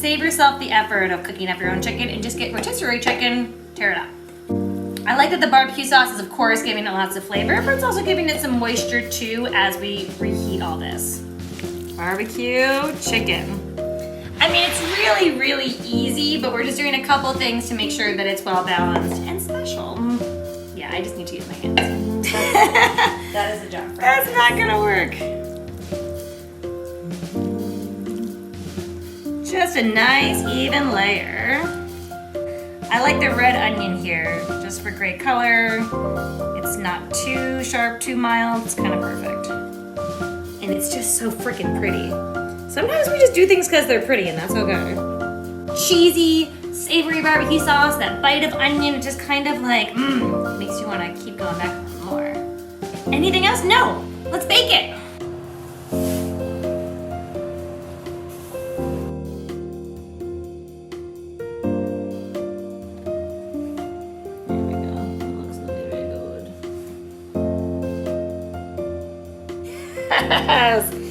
save yourself the effort of cooking up your own chicken and just get rotisserie chicken, tear it up. I like that the barbecue sauce is of course giving it lots of flavor, but it's also giving it some moisture too as we reheat all this. Barbecue chicken. I mean, it's really, really easy, but we're just doing a couple things to make sure that it's well balanced and special. Yeah, I just need to use my hands. That is a job for That's not gonna work. Just a nice even layer. I like the red onion here, just for great color. It's not too sharp, too mild, it's kind of perfect. And it's just so freaking pretty. Sometimes we just do things because they're pretty and that's okay. Cheesy, savory barbecue sauce, that bite of onion, just kind of like, makes you want to keep going back for more. Anything else? No, let's bake it. There we go, it looks very good. Yes.